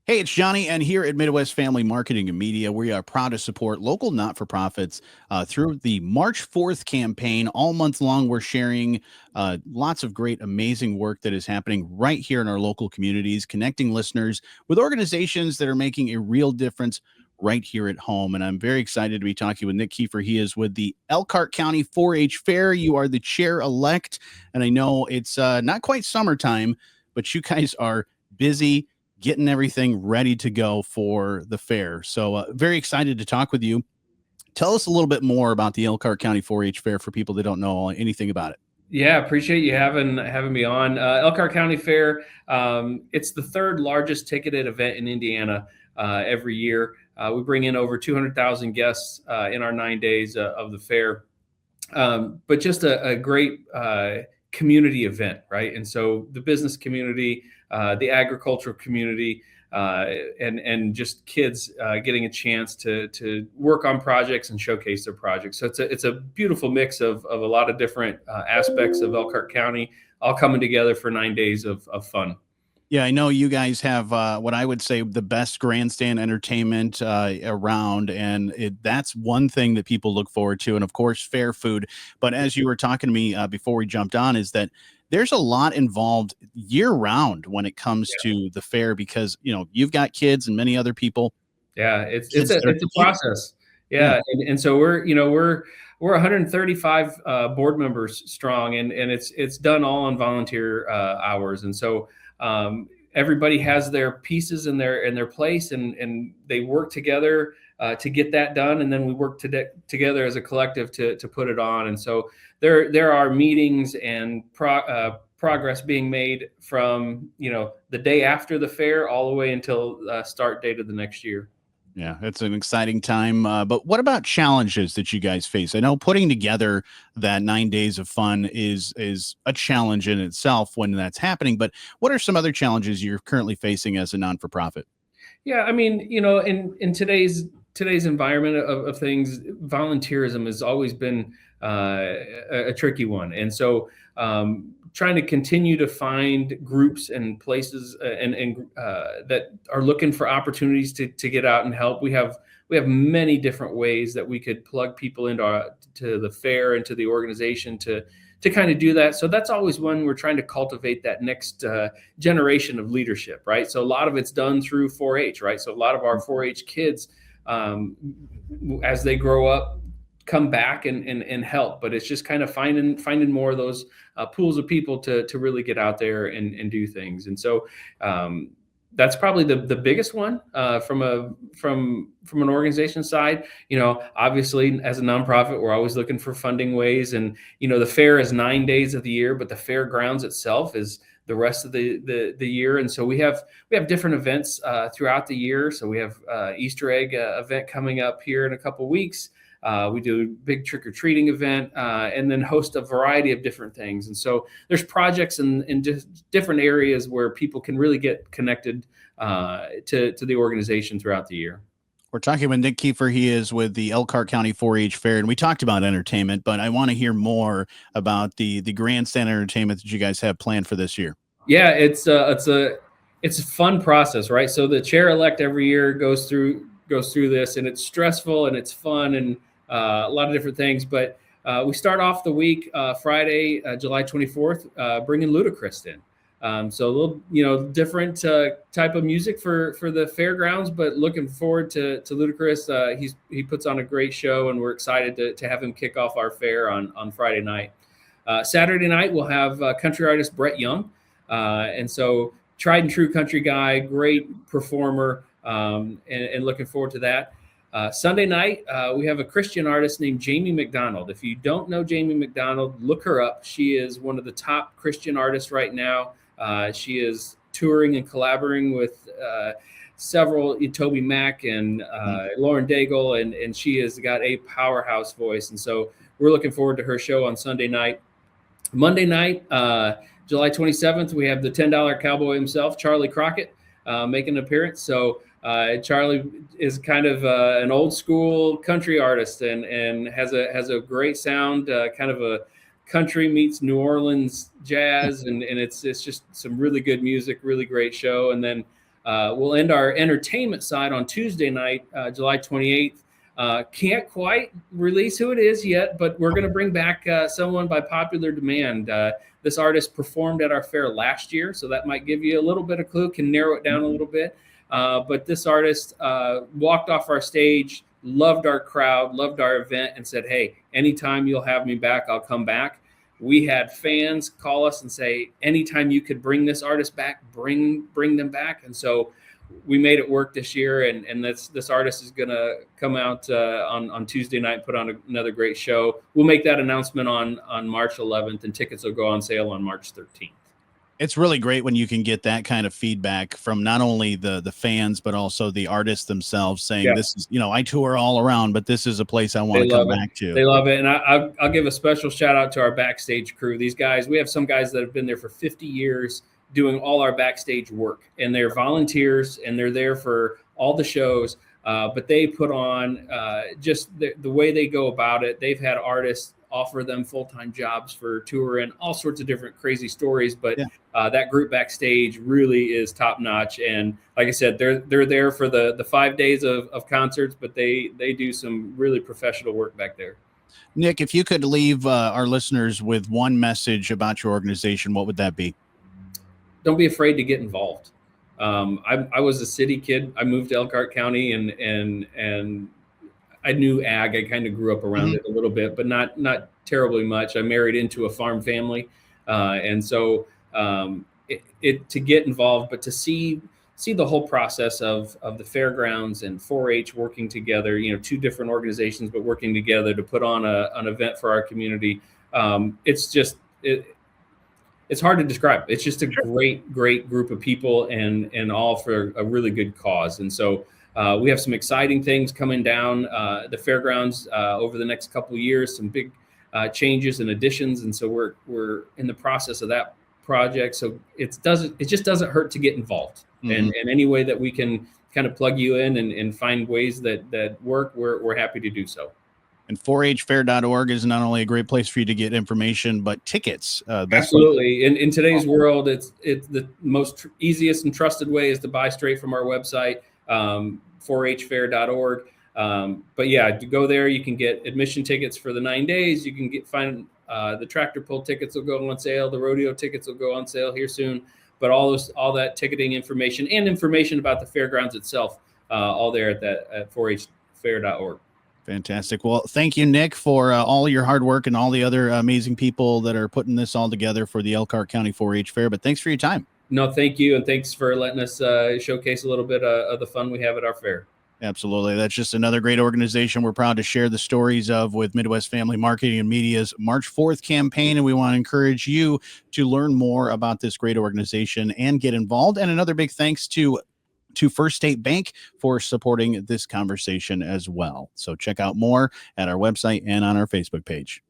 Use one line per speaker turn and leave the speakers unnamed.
Hey, it's Johnny, and here at Midwest Family Marketing and Media, we are proud to support local not for profits through the March 4th campaign. All month long, we're sharing lots of great, amazing work that is happening right here in our local communities, connecting listeners with organizations that are making a real difference right here at home. And I'm very excited to be talking with Nick Kieffer. He is with the Elkhart County 4 H Fair. You are the chair elect, and I know it's not quite summertime, but you guys are busy getting everything ready to go for the fair. So, very excited to talk with you. Tell us a little bit more about the Elkhart County 4-H Fair for people that don't know anything about it.
Yeah, appreciate you having me on. Elkhart County Fair. It's the third largest ticketed event in Indiana every year. We bring in over 200,000 guests in our 9 days of the fair. But just a great community event, right? And so the business community, the agricultural community, and just kids getting a chance to work on projects and showcase their projects. So it's a beautiful mix of a lot of different aspects of Elkhart County, all coming together for 9 days of fun.
Yeah, I know you guys have what I would say the best grandstand entertainment around, and that's one thing that people look forward to, and of course, fair food. But as you were talking to me before we jumped on, is that there's a lot involved year round when it comes to the fair because you've got kids and many other people.
Yeah, it's
Kids that are
it's a
competing.
process.
Yeah.
Yeah, and so we're 135 board members strong, and it's done all on volunteer hours, and so everybody has their pieces in their place, and they work together to get that done, and then we work together as a collective to put it on, and so there are meetings and progress being made from the day after the fair all the way until start date of the next year.
Yeah, it's an exciting time. But what about challenges that you guys face? I know putting together that 9 days of fun is a challenge in itself when that's happening. But what are some other challenges you're currently facing as a non for profit?
Yeah, I mean, in today's environment of things, volunteerism has always been a tricky one, and so trying to continue to find groups and places and that are looking for opportunities to get out and help. We have many different ways that we could plug people into to the fair and to the organization to kind of do that. So that's always when we're trying to cultivate that next generation of leadership, right? So a lot of it's done through 4-H, right? So a lot of our 4-H kids, as they grow up, come back and help. But it's just kind of finding more of those pools of people to really get out there and do things. And so that's probably the biggest one from an organization side. Obviously as a nonprofit, we're always looking for funding ways, and the fair is 9 days of the year, but the fairgrounds itself is the rest of the year. And so we have different events throughout the year. So we have Easter egg event coming up here in a couple weeks. We do a big trick-or-treating event, and then host a variety of different things. And so there's projects in different areas where people can really get connected to the organization throughout the year.
We're talking with Nick Kieffer. He is with the Elkhart County 4-H Fair, and we talked about entertainment, but I want to hear more about the grandstand entertainment that you guys have planned for this year.
Yeah, it's a fun process, right? So the chair elect every year goes through this, and it's stressful and it's fun and a lot of different things. But we start off the week Friday, July 24th, bringing Ludacris in. So a little, different type of music for the fairgrounds, but looking forward to Ludacris. He puts on a great show, and we're excited to have him kick off our fair on Friday night. Saturday night, we'll have country artist Brett Young. And so tried and true country guy, great performer, and looking forward to that. Sunday night, we have a Christian artist named Jamie McDonald. If you don't know Jamie McDonald, look her up. She is one of the top Christian artists right now. She is touring and collaborating with several, Toby Mac and Lauren Daigle, and she has got a powerhouse voice. And so we're looking forward to her show on Sunday night. Monday night, July 27th, we have the $10 cowboy himself, Charlie Crockett, making an appearance. So Charlie is kind of an old school country artist and has a great sound, kind of a country meets New Orleans jazz, and it's just some really good music, really great show. And then We'll end our entertainment side on Tuesday night, July 28th. Can't quite release who it is yet, but we're going to bring back someone by popular demand. This artist performed at our fair last year, so that might give you a little bit of clue, can narrow it down a little bit. But this artist walked off our stage, loved our crowd, loved our event, and said, hey, anytime you'll have me back, I'll come back. We had fans call us and say, anytime you could bring this artist back, bring them back. And so we made it work this year, and this artist is going to come out on Tuesday night and put on another great show. We'll make that announcement on March 11th, and tickets will go on sale on March 13th.
It's really great when you can get that kind of feedback from not only the fans, but also the artists themselves saying, this is, I tour all around, but this is a place I want to come back to.
They love it. And I'll give a special shout out to our backstage crew. These guys, we have some guys that have been there for 50 years doing all our backstage work, and they're volunteers and they're there for all the shows. But they put on just the way they go about it. They've had artists offer them full-time jobs for touring, all sorts of different crazy stories. But that group backstage really is top notch. And like I said, they're there for the 5 days of concerts, but they do some really professional work back there.
Nick, if you could leave our listeners with one message about your organization, what would that be?
Don't be afraid to get involved. I was a city kid. I moved to Elkhart County, and I knew ag. I kind of grew up around it a little bit, but not terribly much. I married into a farm family, and so to get involved, but to see the whole process of the fairgrounds and 4-H working together. Two different organizations, but working together to put on an event for our community. It's hard to describe. It's just a great group of people, and all for a really good cause. And so we have some exciting things coming down the fairgrounds over the next couple of years, some big changes and additions. And so we're in the process of that project. So it just doesn't hurt to get involved. And any way that we can kind of plug you in and find ways that work, we're happy to do so.
And 4hfair.org is not only a great place for you to get information, but tickets.
Absolutely. In today's world, it's the most easiest and trusted way is to buy straight from our website, 4hfair.org. But yeah, to go there, you can get admission tickets for the 9 days. You can find the tractor pull tickets will go on sale. The rodeo tickets will go on sale here soon. But all that ticketing information and information about the fairgrounds itself, all there at 4hfair.org.
Fantastic. Well, thank you, Nick, for all your hard work and all the other amazing people that are putting this all together for the Elkhart County 4-H Fair. But thanks for your time.
No, thank you. And thanks for letting us showcase a little bit of the fun we have at our fair.
Absolutely. That's just another great organization we're proud to share the stories of with Midwest Family Marketing and Media's March 4th campaign. And we want to encourage you to learn more about this great organization and get involved. And another big thanks to First State Bank for supporting this conversation as well. So check out more at our website and on our Facebook page.